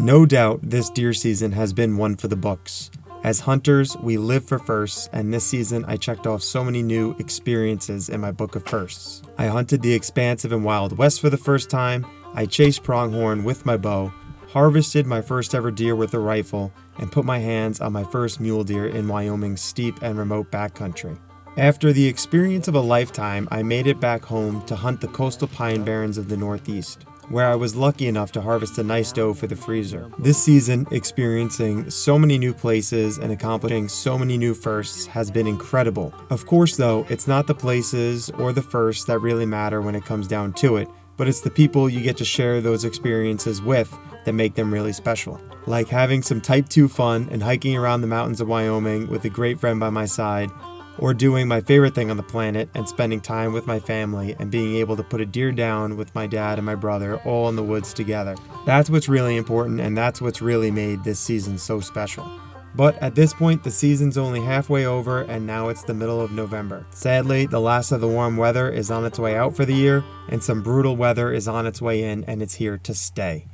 No doubt this deer season has been one for the books. As hunters, we live for firsts, and this season I checked off so many new experiences in my book of firsts. I hunted the expansive and Wild West for the first time, I chased pronghorn with my bow, harvested my first ever deer with a rifle, and put my hands on my first mule deer in Wyoming's steep and remote backcountry. After the experience of a lifetime, I made it back home to hunt the coastal pine barrens of the Northeast, where I was lucky enough to harvest a nice doe for the freezer. This season, experiencing so many new places and accomplishing so many new firsts has been incredible. Of course though, it's not the places or the firsts that really matter when it comes down to it, but it's the people you get to share those experiences with that make them really special. Like having some Type 2 fun and hiking around the mountains of Wyoming with a great friend by my side, or doing my favorite thing on the planet and spending time with my family and being able to put a deer down with my dad and my brother all in the woods together. That's what's really important, and that's what's really made this season so special. But at this point, the season's only halfway over and now it's the middle of November. Sadly, the last of the warm weather is on its way out for the year, and some brutal weather is on its way in, and it's here to stay.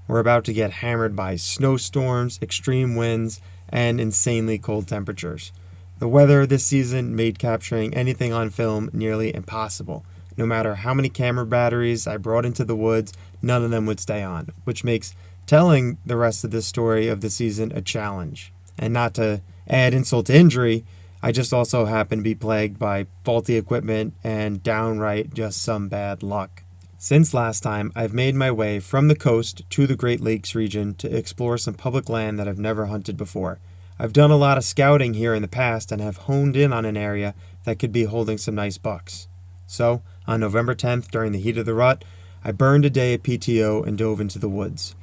We're about to get hammered by snowstorms, extreme winds, and insanely cold temperatures. The weather this season made capturing anything on film nearly impossible. No matter how many camera batteries I brought into the woods, none of them would stay on, which makes telling the rest of the story of the season a challenge. And not to add insult to injury, I just also happen to be plagued by faulty equipment and downright just some bad luck. Since last time, I've made my way from the coast to the Great Lakes region to explore some public land that I've never hunted before. I've done a lot of scouting here in the past and have honed in on an area that could be holding some nice bucks. So, on November 10th, during the heat of the rut, I burned a day at PTO and dove into the woods.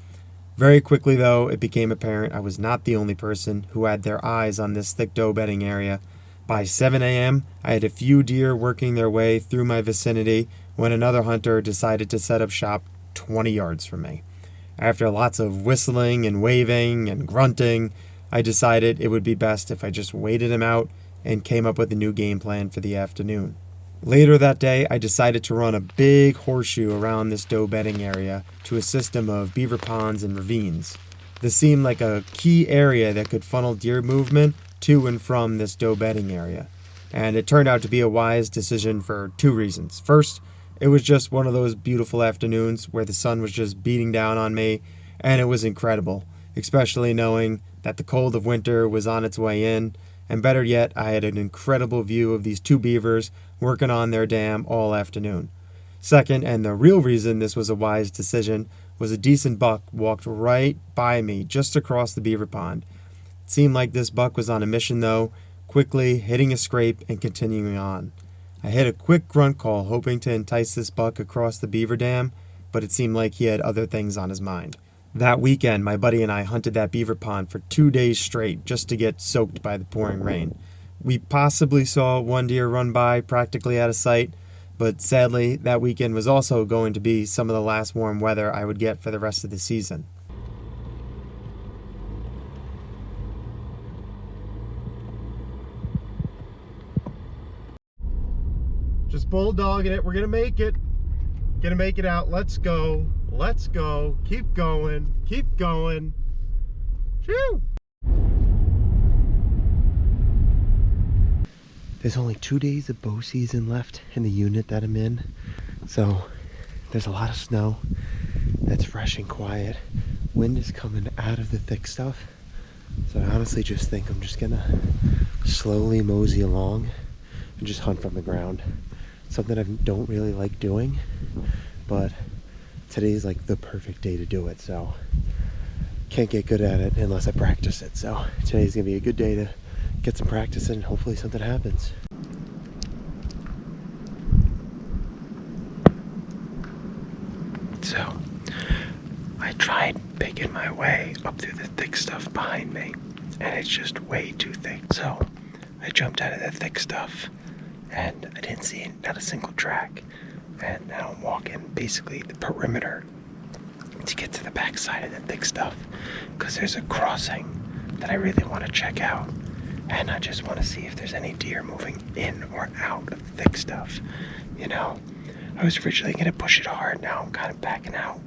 Very quickly though, it became apparent I was not the only person who had their eyes on this thick doe bedding area. By 7 a.m., I had a few deer working their way through my vicinity when another hunter decided to set up shop 20 yards from me. After lots of whistling and waving and grunting, I decided it would be best if I just waited him out and came up with a new game plan for the afternoon. Later that day, I decided to run a big horseshoe around this doe bedding area to a system of beaver ponds and ravines. This seemed like a key area that could funnel deer movement to and from this doe bedding area, and it turned out to be a wise decision for two reasons. First, it was just one of those beautiful afternoons where the sun was just beating down on me, and it was incredible, especially knowing that the cold of winter was on its way in, and better yet, I had an incredible view of these two beavers working on their dam all afternoon. Second, and the real reason this was a wise decision, was a decent buck walked right by me just across the beaver pond. It seemed like this buck was on a mission though, quickly hitting a scrape and continuing on. I hit a quick grunt call hoping to entice this buck across the beaver dam, but it seemed like he had other things on his mind. That weekend, my buddy and I hunted that beaver pond for 2 days straight just to get soaked by the pouring rain. We possibly saw one deer run by practically out of sight, but sadly, that weekend was also going to be some of the last warm weather I would get for the rest of the season. Just bulldogging it. We're gonna make it. Gonna make it out. Let's go. Let's go. Keep going. Keep going. Phew! There's only 2 days of bow season left in the unit that I'm in. So there's a lot of snow. That's fresh and quiet. Wind is coming out of the thick stuff. So I honestly just think I'm just gonna slowly mosey along and just hunt from the ground. Something I don't really like doing, but today's like the perfect day to do it, so can't get good at it unless I practice it. So today's gonna be a good day to get some practice in and hopefully something happens. So I tried picking my way up through the thick stuff behind me, and it's just way too thick. So I jumped out of the thick stuff and I didn't see not a single track. And now I'm walking basically the perimeter to get to the back side of the thick stuff, because there's a crossing that I really want to check out, and I just want to see if there's any deer moving in or out of the thick stuff. You know, I was originally going to push it hard, now I'm kind of backing out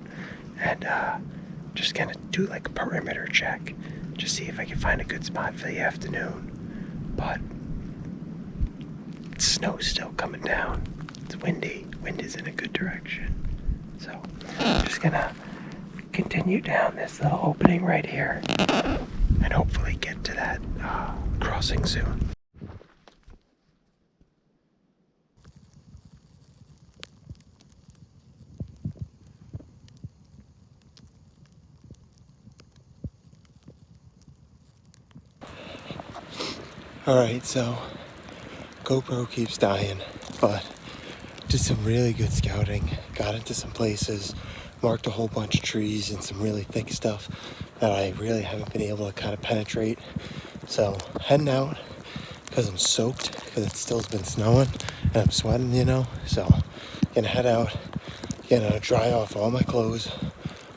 and just gonna do like a perimeter check, just see if I can find a good spot for the afternoon. But snow's still coming down. It's windy. Wind is in a good direction. So I'm just gonna continue down this little opening right here and hopefully get to that crossing soon. Alright, so GoPro keeps dying, but did some really good scouting, got into some places, marked a whole bunch of trees and some really thick stuff that I really haven't been able to kind of penetrate. So heading out because I'm soaked, because it still has been snowing and I'm sweating, you know. So gonna head out, gonna dry off all my clothes.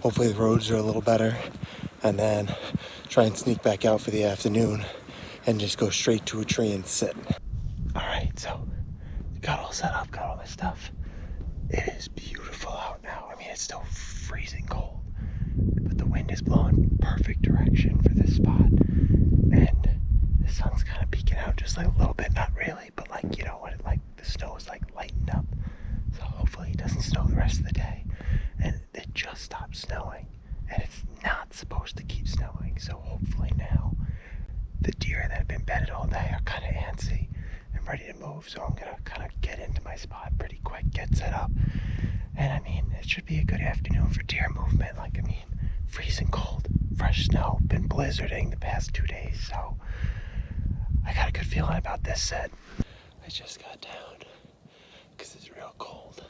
Hopefully the roads are a little better, and then try and sneak back out for the afternoon and just go straight to a tree and sit. Alright, so got all set up, got all my stuff. It is beautiful out now. I mean, it's still freezing cold, but the wind is blowing perfect direction for this spot. And the sun's kind of peeking out just like a little bit, not really, but like, you know what, like the snow is like lightened up. So hopefully it doesn't snow the rest of the day. And it just stopped snowing, and it's not supposed to keep snowing. So hopefully now the deer that have been bedded all day are kind of antsy and ready to move. So I'm gonna kind of get into my spot pretty quick, get set up. And I mean, it should be a good afternoon for deer movement. Like, I mean, freezing cold, fresh snow, been blizzarding the past 2 days. So I got a good feeling about this set. I just got down because it's real cold.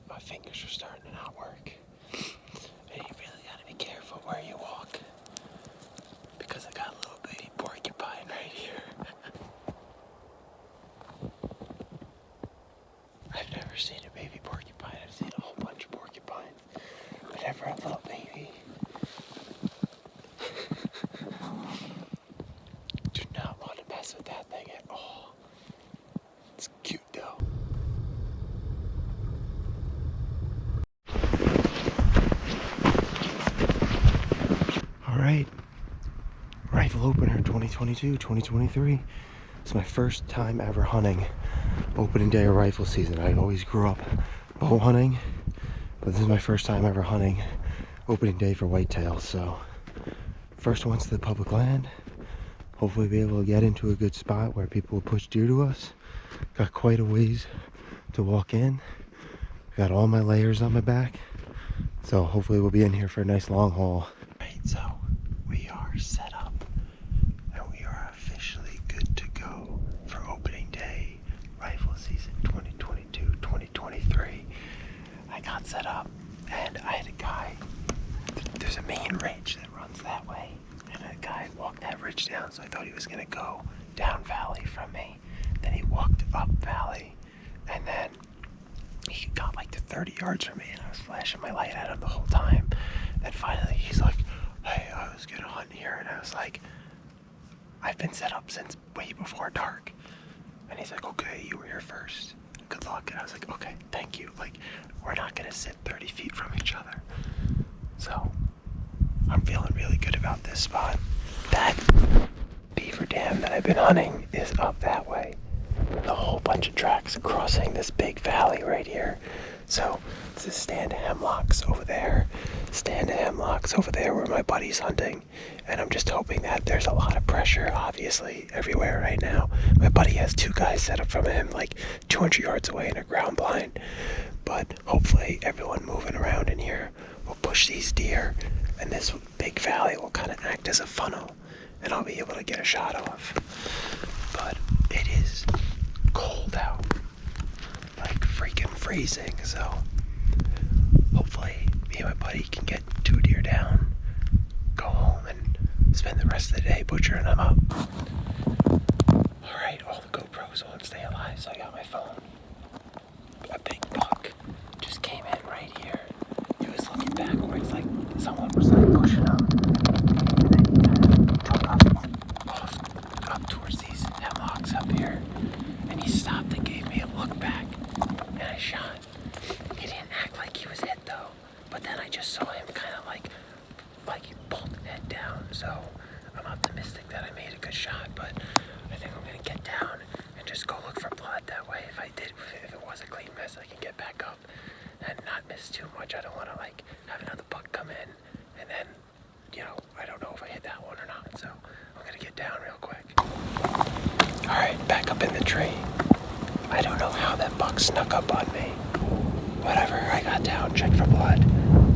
My fingers are starting to not work. And you really gotta be careful where you walk, because I got a little baby porcupine right here. I've never seen a baby porcupine. I've seen a whole bunch of porcupines, but never a little baby. Do not want to mess with that thing at all. It's cute though. Alright, rifle opener 2022-2023. It's my first time ever hunting opening day of rifle season. I always grew up bow hunting, but this is my first time ever hunting opening day for whitetails. So first one's to the public land. Hopefully be able to get into a good spot where people will push deer to us. Got quite a ways to walk in. Got all my layers on my back, so hopefully we'll be in here for a nice long haul. Right, so we are set up and we are officially good to go for opening day rifle season 2022-2023. I got set up and I had a guy, there's a main ridge that runs that way, and a guy walked that ridge down, so I thought he was gonna go down valley from me. Then he walked up valley, and then he got like to 30 yards from me, and I was flashing my light at him the whole time. Then finally he's like, hey, I was gonna hunt here, and I was like, I've been set up since way before dark. And he's like, okay, you were here first, good luck. And I was like, okay, thank you. Like, we're not gonna sit 30 feet from each other. So I'm feeling really good about this spot. That beaver dam that I've been hunting is up that way. A whole bunch of tracks crossing this big valley right here. So this is stand of hemlocks over there, stand of hemlocks over there where my buddy's hunting. And I'm just hoping that there's a lot of pressure, obviously, everywhere right now. My buddy has 2 guys set up from him like 200 yards away in a ground blind. But hopefully everyone moving around in here will push these deer, and this big valley will kind of act as a funnel, and I'll be able to get a shot off. But it is cold out, like freaking freezing, so hopefully me and my buddy can get 2 deer down, go home and spend the rest of the day butchering them up. Alright, all the GoPros won't stay alive, so I got my phone. A big buck just came in right here. He was looking backwards like someone was like pushing him, and then he kind of took up towards these hemlocks up here, and he stopped and gave me a look back, and I shot. He didn't act like he was hit though, but then I just saw him kind of like down, so I'm optimistic that I made a good shot, but I think I'm gonna get down and just go look for blood. That way, if it was a clean miss, I can get back up and not miss too much. I don't want to like have another buck come in and then, I don't know if I hit that one or not, so I'm gonna get down real quick. Alright, back up in the tree. I don't know how that buck snuck up on me. Whatever, I got down, checked for blood,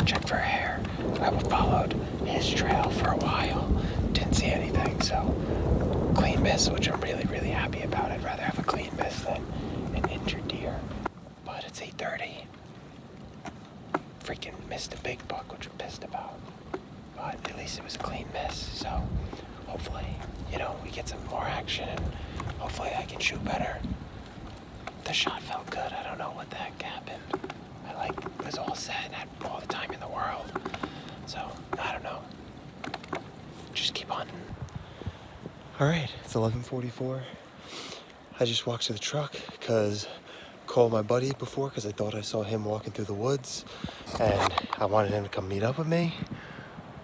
checked for hair. I followed his trail for a while, didn't see anything, so clean miss, which I'm really, really happy about. I'd rather have a clean miss than an injured deer. But it's 8:30. Freaking missed a big buck, which I'm pissed about. But at least it was a clean miss, so hopefully, we get some more action and hopefully I can shoot better. The shot felt good. I don't know what the heck happened. I was all set and had all the time in the world. So, I don't know. Just keep hunting. All right, it's 11:44. I just walked to the truck because I called my buddy before because I thought I saw him walking through the woods and I wanted him to come meet up with me.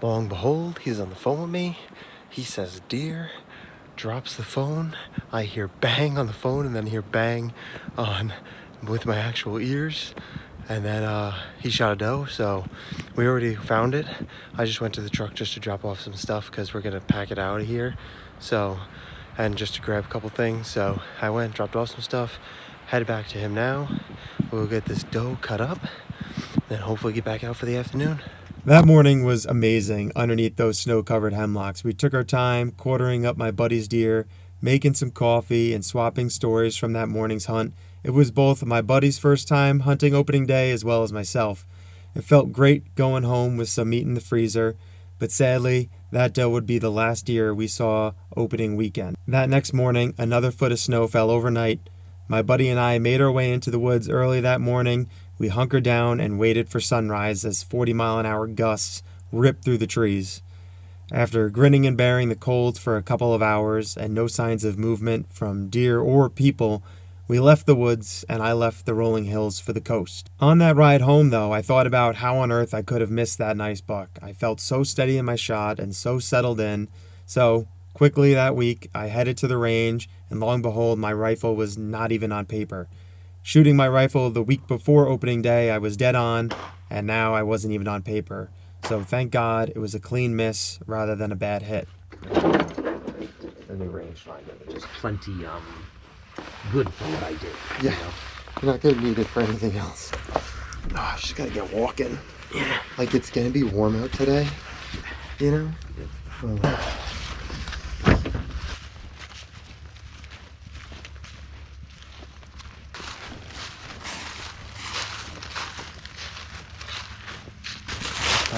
Lo and behold, he's on the phone with me. He says deer, drops the phone. I hear bang on the phone and then hear bang on with my actual ears. And then he shot a doe, so we already found it. I just went to the truck just to drop off some stuff because we're gonna pack it out of here. So, and just to grab a couple things. So I went, dropped off some stuff, headed back to him now. We'll get this doe cut up, then hopefully get back out for the afternoon. That morning was amazing underneath those snow-covered hemlocks. We took our time quartering up my buddy's deer, making some coffee, and swapping stories from that morning's hunt. It was both my buddy's first time hunting opening day as well as myself. It felt great going home with some meat in the freezer, but sadly, that doe would be the last deer we saw opening weekend. That next morning, another foot of snow fell overnight. My buddy and I made our way into the woods early that morning. We hunkered down and waited for sunrise as 40-mile-an-hour gusts ripped through the trees. After grinning and bearing the cold for a couple of hours and no signs of movement from deer or people, we left the woods and I left the rolling hills for the coast. On that ride home, though, I thought about how on earth I could have missed that nice buck. I felt so steady in my shot and so settled in. So, quickly that week, I headed to the range, and lo and behold, my rifle was not even on paper. Shooting my rifle the week before opening day, I was dead on, and now I wasn't even on paper. So thank God it was a clean miss rather than a bad hit. The new rangefinder, just plenty good for what I did. Yeah, you're not gonna need it for anything else. Oh, I just gotta get walking. Yeah. Like it's gonna be warm out today, you know? Oh.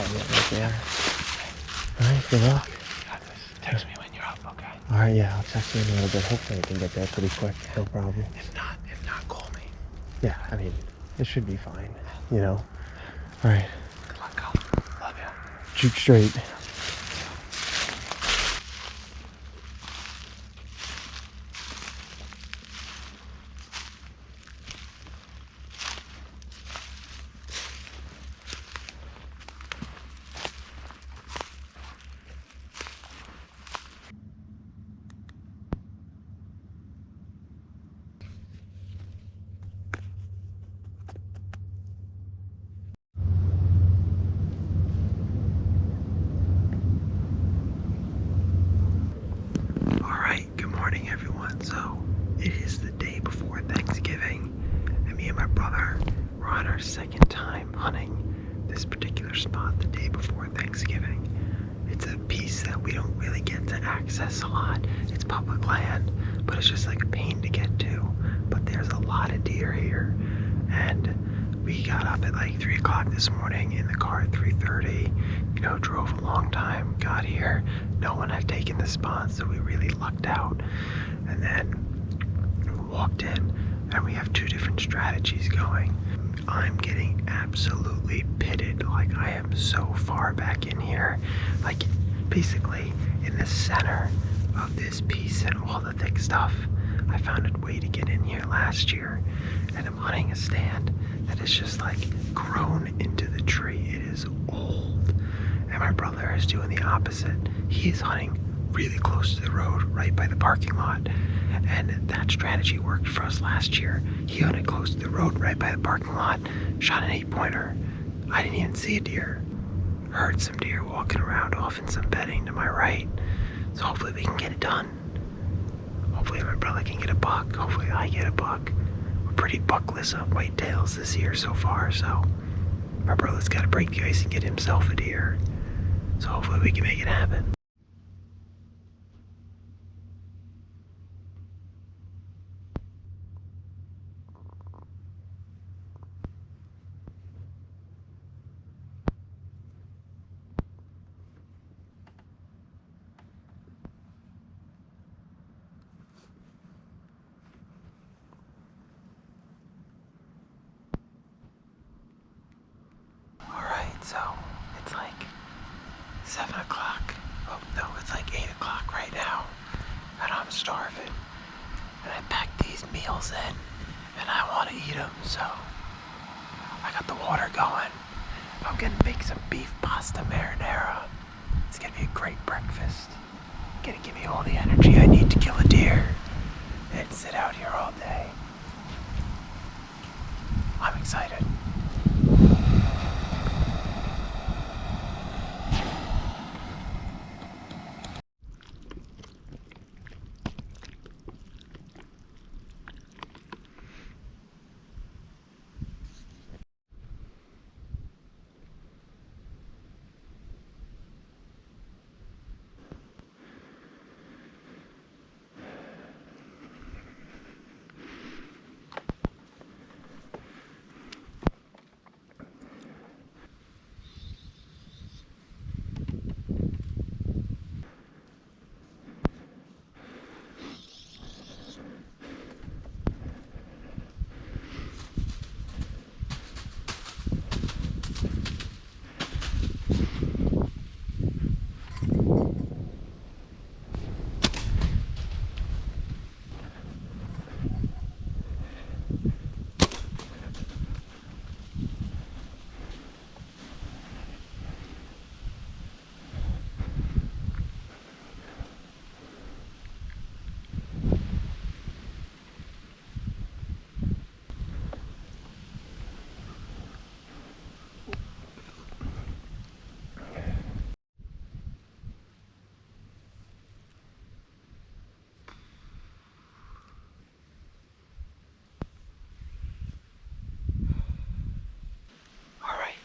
Right there. Alright, good luck. Text me when you're up, okay? Alright, yeah, I'll text you in a little bit. Hopefully I can get there pretty quick. No problem. If not, call me. Yeah, I mean, it should be fine, you know? Alright. Good luck, Al. Love ya. Shoot straight. So, it is the day before Thanksgiving, and me and my brother were on our second time hunting this particular spot the day before Thanksgiving. It's a piece that we don't really get to access a lot. It's public land, but it's just like a pain to get to. But there's a lot of deer here, and we got up at like 3 o'clock this morning in the car at 3:30. Drove a long time, got here. No one had taken the spot, so we really lucked out. And then we walked in, and we have 2 different strategies going. I'm getting absolutely pitted. Like, I am so far back in here. Like, basically in the center of this piece and all the thick stuff. I found a way to get in here last year, and I'm hunting a stand that is just like grown into the tree. It is old. And my brother is doing the opposite. He is hunting really close to the road, right by the parking lot. And that strategy worked for us last year. He hunted close to the road, right by the parking lot, shot an 8-pointer. I didn't even see a deer. Heard some deer walking around off in some bedding to my right. So hopefully we can get it done. Hopefully my brother can get a buck. Hopefully I get a buck. We're pretty buckless on whitetails this year so far, so my brother's got to break the ice and get himself a deer. So hopefully we can make it happen. Alright, so it's like 7 o'clock. Oh no, it's like 8 o'clock right now. And I'm starving. And I packed these meals in. And I want to eat them, so I got the water going. I'm gonna make some beef pasta marinara. It's gonna be a great breakfast. Gonna give me all the energy I need to kill a deer and sit out here all day. I'm excited.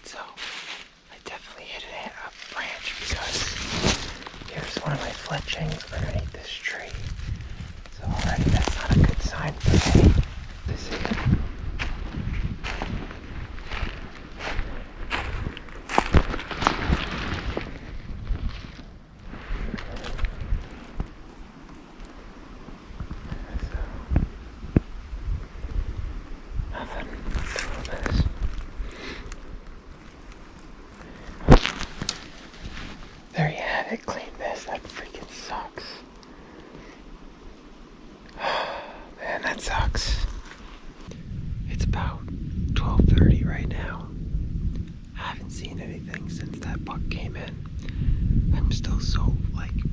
So, I definitely hit a branch because here's one of my fletchings underneath this tree. So already that's not a good sign for me. This is there you have it, clean this. That freaking sucks. Man, that sucks. It's about 12:30 right now. I haven't seen anything since that buck came in. I'm still so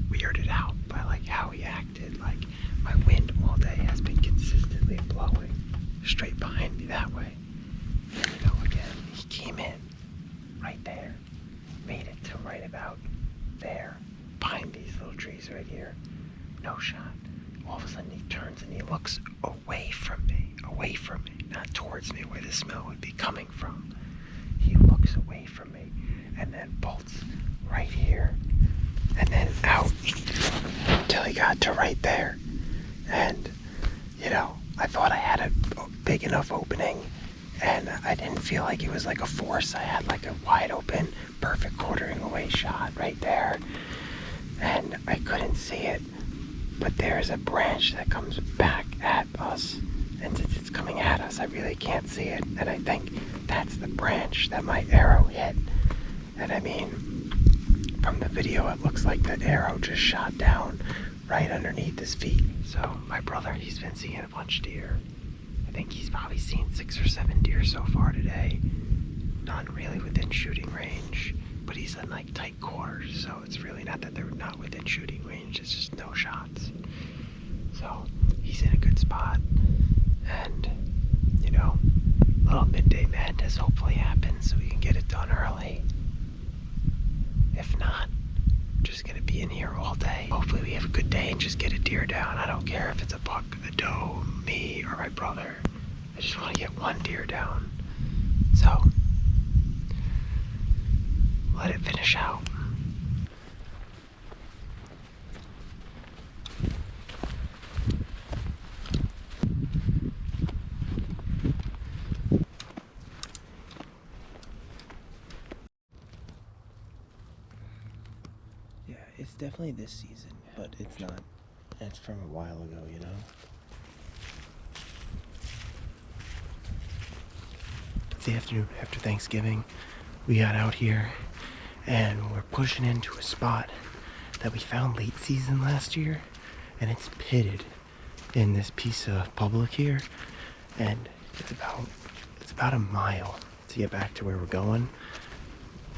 weirded out by how he acted. My wind all day has been consistently blowing straight behind me that way. And again, he came in right there, made it to right about there, behind these little trees right here. No shot. All of a sudden he turns and he looks away from me, not towards me where the smell would be coming from. He looks away from me and then bolts right here and then out until he got to right there. And, I thought I had a big enough opening and I didn't feel like it was like a force. I had like a wide open, perfect quartering away shot right there. And I couldn't see it, but there's a branch that comes back at us. And since it's coming at us, I really can't see it. And I think that's the branch that my arrow hit. And I mean, from the video, it looks like the arrow just shot down right underneath his feet. So my brother, he's been seeing a bunch of deer. I think he's probably seen 6 or 7 deer so far today. None really within shooting range. but he's in like tight quarters, so it's really not that they're not within shooting range, it's just no shots. So he's in a good spot, and little midday madness hopefully happens so we can get it done early. If not, I'm just gonna be in here all day. Hopefully we have a good day and just get a deer down. I don't care if it's a buck, a doe, me, or my brother. I just want to get one deer down. So let it finish out. Yeah, it's definitely this season, but it's not. It's from a while ago, It's the afternoon after Thanksgiving. We got out here and we're pushing into a spot that we found late season last year, and it's pitted in this piece of public here, and it's about a mile to get back to where we're going.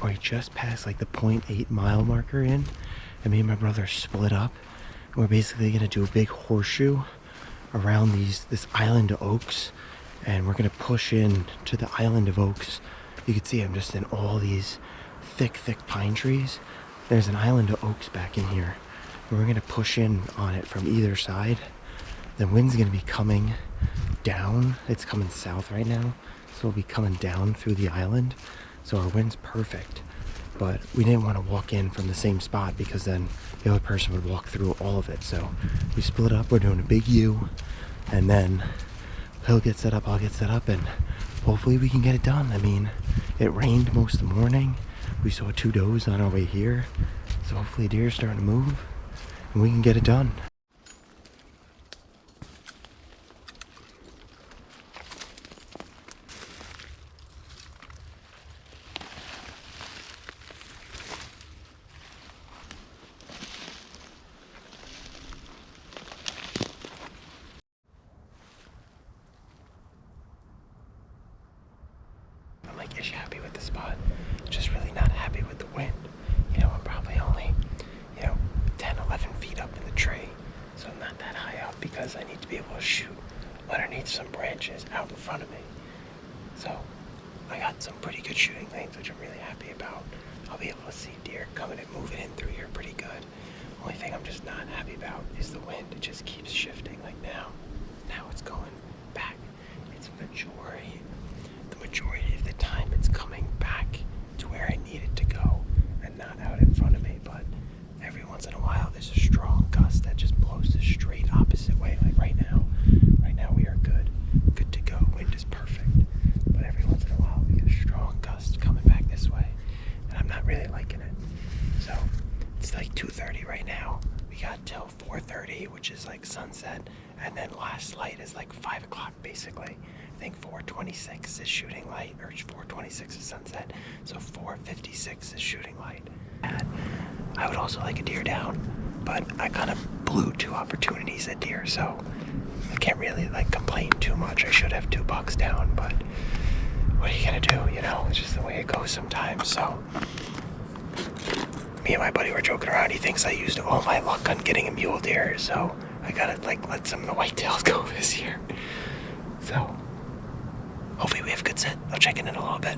Or we just passed like the 0.8 mile marker in, and me and my brother split up, and we're basically gonna do a big horseshoe around this island of oaks, and we're gonna push in to the island of oaks. You can see I'm just in all these thick pine trees. There's an island of oaks back in here, and we're gonna push in on it from either side. The wind's gonna be coming down. It's coming south right now, so it'll be coming down through the island. So our wind's perfect, but we didn't want to walk in from the same spot because then the other person would walk through all of it. So we split up. We're doing a big U, and then he'll get set up, I'll get set up, and hopefully we can get it done. I mean, it rained most of the morning. We saw 2 does on our way here, so hopefully deer's starting to move and we can get it done. I'm like ish happy with the spot, just really not happy with the wind. I'm probably only 10, 11 feet up in the tree, so I'm not that high up because I need to be able to shoot underneath some branches out in front of me. So I got some pretty good shooting lanes, which I'm really happy about. I'll be able to see deer coming and moving in through here pretty good. Only thing I'm just not happy about is the wind. It just keeps shifting. Like now it's going back. It's the majority of the time it's coming back to where I need it to go and not out in front of me. But every once in a while there's a strong gust that just blows the straight opposite way. Like right now we are good to go. Wind is perfect, but every once in a while we get a strong gust coming back this way, and I'm not really liking it. So it's like 2:30 right now. We got till 4:30, which is like sunset, and then last light is like 5 o'clock basically. I think 4:26 is shooting light, or 4:26 is sunset, so 4:56 is shooting light. And I would also like a deer down, but I kind of blew 2 opportunities at deer, so I can't really complain too much. I should have 2 bucks down, but what are you gonna do? It's just the way it goes sometimes. So me and my buddy were joking around. He thinks I used all my luck on getting a mule deer, so I gotta let some of the whitetails go this year. So hopefully we have a good set. I'll check in a little bit.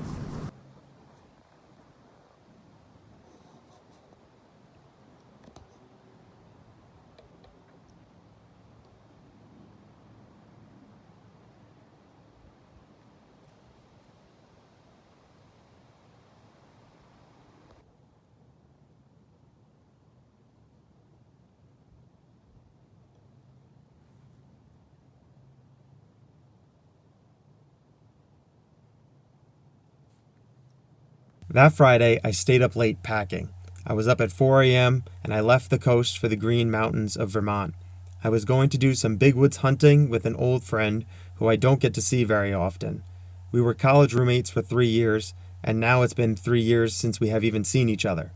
That Friday, I stayed up late packing. I was up at 4 a.m. and I left the coast for the Green Mountains of Vermont. I was going to do some big woods hunting with an old friend who I don't get to see very often. We were college roommates for 3 years, and now it's been 3 years since we have even seen each other.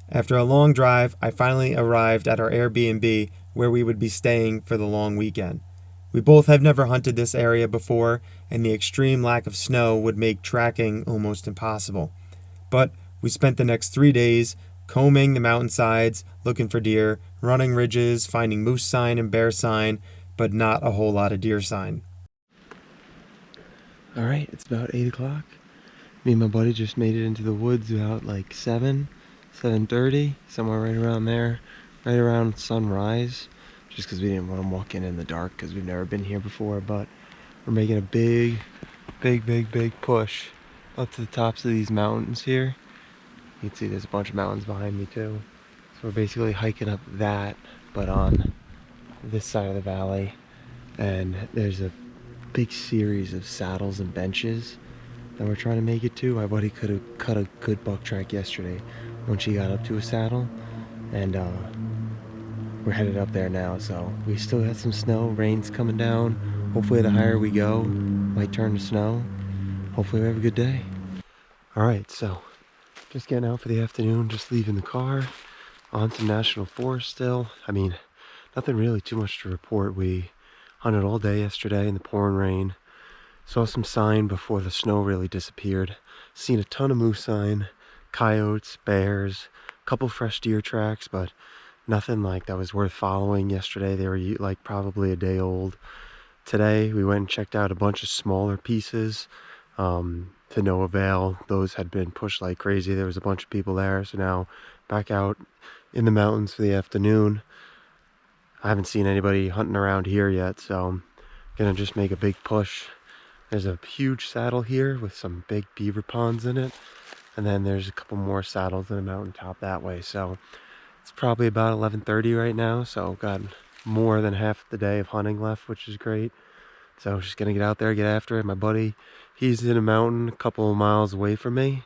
After a long drive, I finally arrived at our Airbnb where we would be staying for the long weekend. We both have never hunted this area before, and the extreme lack of snow would make tracking almost impossible. But We spent the next 3 days combing the mountainsides, looking for deer, running ridges, finding moose sign and bear sign, but not a whole lot of deer sign. All right, it's about 8 o'clock. Me and my buddy just made it into the woods about like 7:30, somewhere right around there, right around sunrise, just because we didn't want to walk in the dark because we've never been here before. But we're making a big push up to the tops of these mountains here. You can see there's a bunch of mountains behind me too. So we're basically hiking up that, but on this side of the valley. And there's a big series of saddles and benches that we're trying to make it to. My buddy could have cut a good buck track yesterday when she got up to a saddle, and we're headed up there now. So we still got some snow, rain's coming down. Hopefully the higher we go, might turn to snow. Hopefully we have a good day. All right, so just getting out for the afternoon, just leaving the car, on to National Forest still. I mean, nothing really too much to report. We hunted all day yesterday in the pouring rain. Saw some sign before the snow really disappeared. Seen a ton of moose sign, coyotes, bears, a couple fresh deer tracks, but nothing like that was worth following yesterday. They were like probably a day old. Today we went and checked out a bunch of smaller pieces, to no avail. Those had been pushed like crazy. There was a bunch of people there, so now back out in the mountains for the afternoon. I haven't seen anybody hunting around here yet, so I'm gonna just make a big push. There's a huge saddle here with some big beaver ponds in it, and then there's a couple more saddles in the mountaintop that way. So it's probably about 11:30 right now, so got more than half the day of hunting left, which is great. So just gonna get out there, get after it. My buddy, he's in a mountain a couple of miles away from me.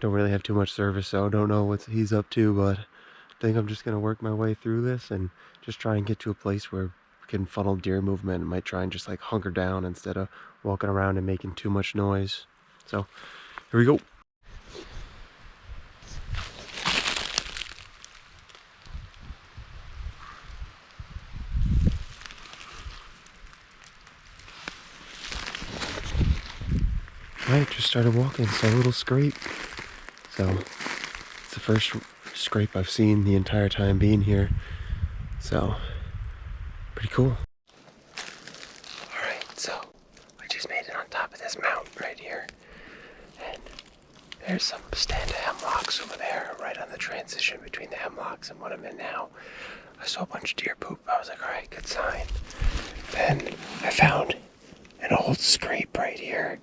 Don't really have too much service, so don't know what he's up to, but I think I'm just gonna work my way through this and just try and get to a place where we can funnel deer movement. And might try and just like hunker down instead of walking around and making too much noise. So here we go. Alright, just started walking, saw a little scrape. So it's the first scrape I've seen the entire time being here. So pretty cool. Alright, so I just made it on top of this mountain right here. And there's some stand of hemlocks over there, right on the transition between the hemlocks and what I'm in now. I saw a bunch of deer poop. I was like, alright, good sign. Then I found an old scrape right here.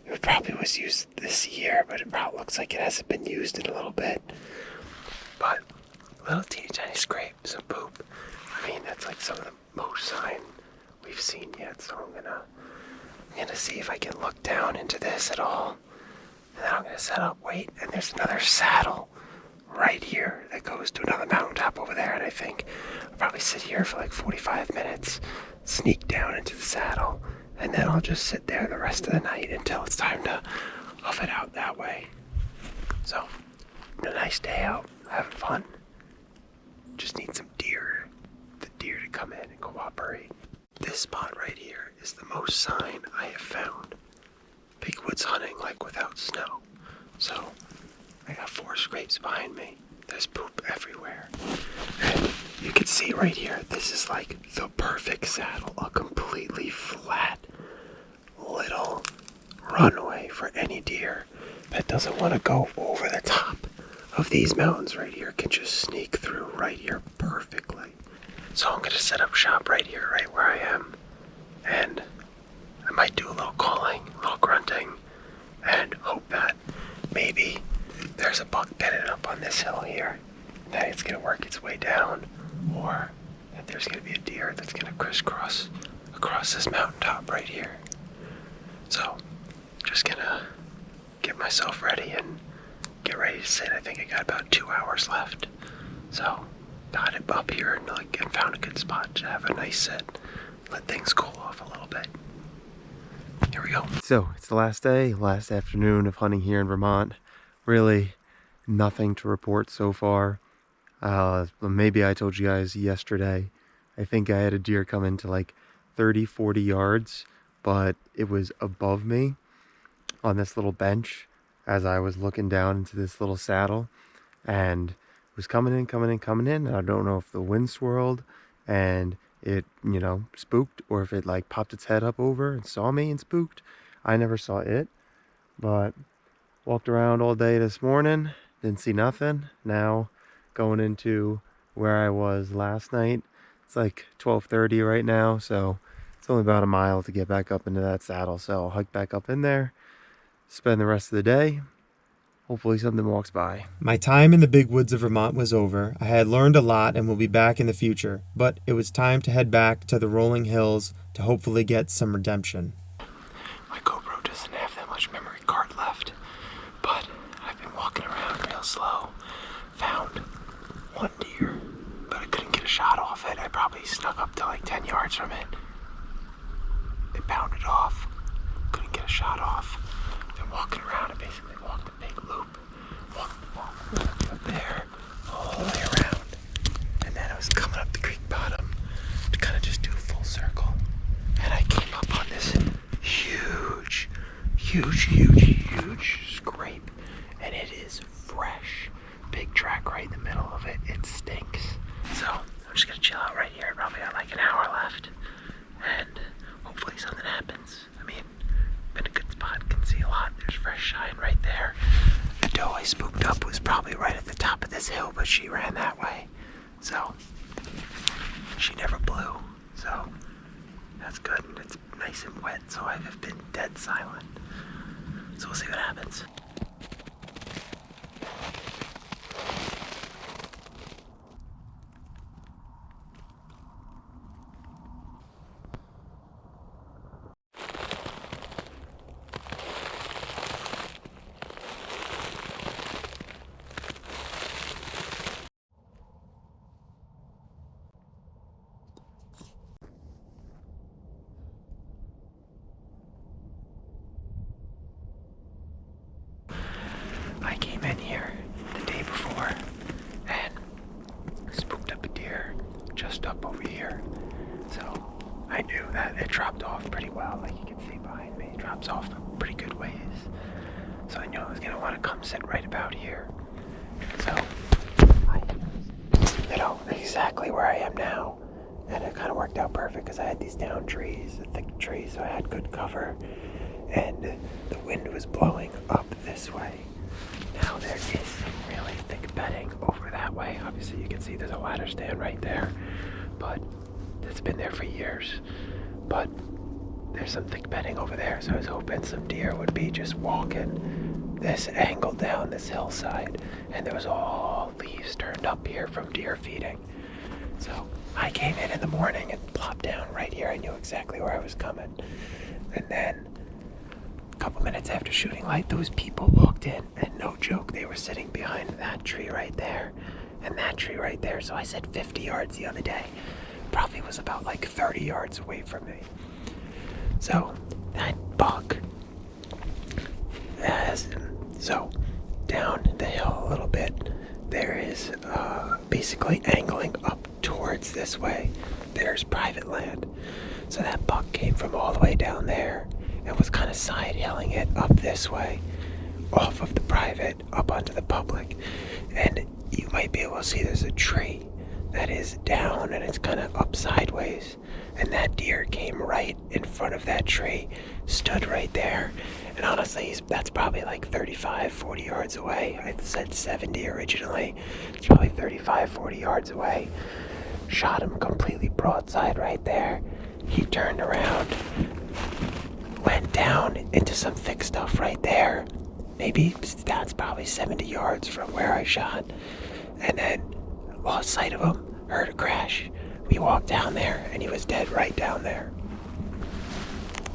It probably was used this year, but it probably looks like it hasn't been used in a little bit. But a little teeny tiny scrape, some poop. I mean, that's like some of the most sign we've seen yet. So I'm gonna see if I can look down into this at all. And then I'm gonna set up, wait, and there's another saddle right here that goes to another mountaintop over there. And I think I'll probably sit here for like 45 minutes, sneak down into the saddle, and then I'll just sit there the rest of the night until it's time to huff it out that way. So, a nice day out, having fun. Just need some deer, the deer to come in and cooperate. This spot right here is the most sign I have found. Big woods hunting like without snow. So, I got 4 scrapes behind me. There's poop everywhere. And you can see right here, this is like the perfect saddle. A completely flat little runway for any deer that doesn't want to go over the top of these mountains right here. Can just sneak through right here perfectly. So I'm going to set up shop right here, right where I am. And I might do a little calling, a little grunting, and hope that maybe there's a buck bedded up on this hill here, that it's going to work its way down, or that there's going to be a deer that's going to crisscross across this mountaintop right here. So, just going to get myself ready and get ready to sit. I think I got about 2 hours left. So, got it up here and found a good spot to have a nice sit. Let things cool off a little bit. Here we go. So, it's the last day, last afternoon of hunting here in Vermont. Really nothing to report so far. Maybe I told you guys yesterday, I think I had a deer come into like 30-40 yards, but it was above me on this little bench, as I was looking down into this little saddle, and it was coming in, coming in, coming in. And I don't know if the wind swirled and it, spooked, or if it like popped its head up over and saw me and spooked. I never saw it, but walked around all day this morning, didn't see nothing. Now going into where I was last night, it's like 12:30 right now, so it's only about a mile to get back up into that saddle. So I'll hike back up in there, spend the rest of the day. Hopefully something walks by. My time in the big woods of Vermont was over. I had learned a lot and will be back in the future, but it was time to head back to the rolling hills to hopefully get some redemption. My GoPro doesn't have that much memory card left, but I've been walking around real slow. Found one deer, but I couldn't get a shot off it. I probably snuck up to like 10 yards from it. It bounded off. Couldn't get a shot off. Been walking around. I basically walked a big loop. Walked up there, all the way around. And then I was coming up the creek bottom to kind of just do a full circle. And I came up on this huge scrape. And it is fresh. Big track right in the middle of it. It stinks. So I'm just gonna chill out right here. Probably got like an hour left. And hopefully something happens. I mean, been a good spot, can see a lot. There's fresh shine right there. The doe I spooked up was probably right at the top of this hill, but she ran that way. So she never blew. So that's good. It's nice and wet, so I've been dead silent. So we'll see what happens. I came in here the day before and spooked up a deer just up over here. So I knew that it dropped off pretty well, like you can see behind me. It drops off a pretty good ways. So I knew I was gonna want to come sit right about here. So I, exactly where I am now. And it kind of worked out perfect because I had these down trees, the thick trees, so I had good cover. And the wind was blowing up this way. Now there is some really thick bedding over that way. Obviously you can see there's a ladder stand right there, but it's been there for years. But there's some thick bedding over there, so I was hoping some deer would be just walking this angle down this hillside, and there was all leaves turned up here from deer feeding. So I came in the morning and plopped down right here. I knew exactly where I was coming. And then a couple minutes after shooting light, those people walked in, and no joke, they were sitting behind that tree right there and that tree right there. So I said 50 yards the other day. Probably was about like 30 yards away from me. So that buck so down the hill a little bit, there is basically angling up towards this way. There's private land. So that buck came from all the way down there and was kind of side hilling it up this way, off of the private, up onto the public. And you might be able to see there's a tree that is down and it's kind of up sideways. And that deer came right in front of that tree, stood right there. And honestly, that's probably like 35, 40 yards away. I said 70 originally. It's probably 35, 40 yards away. Shot him completely broadside right there. He turned around, went down into some thick stuff right there. Maybe that's probably 70 yards from where I shot. And then lost sight of him, heard a crash. We walked down there and he was dead right down there.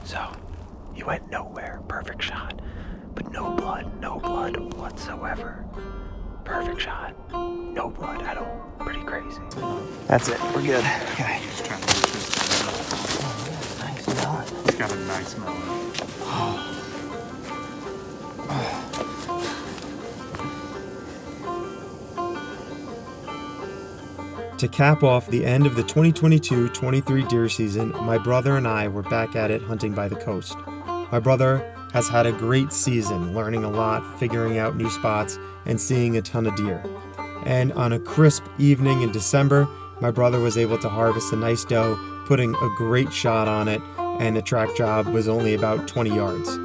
So he went nowhere. Perfect shot. But no blood whatsoever. Perfect shot. No blood at all. Pretty crazy. That's it. We're good. Okay. Just trying to make this Nice melon. It's got a nice melon. To cap off the end of the 2022-23 deer season, my brother and I were back at it hunting by the coast. My brother has had a great season, learning a lot, figuring out new spots, and seeing a ton of deer. And on a crisp evening in December, my brother was able to harvest a nice doe, putting a great shot on it, and the track job was only about 20 yards.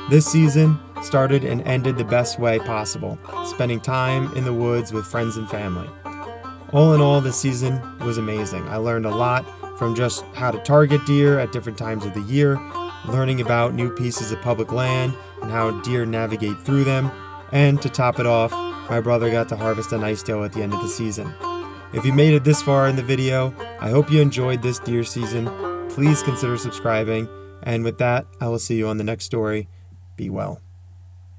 This season started and ended the best way possible, spending time in the woods with friends and family. All in all, this season was amazing. I learned a lot from just how to target deer at different times of the year, learning about new pieces of public land and how deer navigate through them, and to top it off, my brother got to harvest a nice doe at the end of the season. If you made it this far in the video, I hope you enjoyed this deer season. Please consider subscribing, and with that, I will see you on the next story. Be well.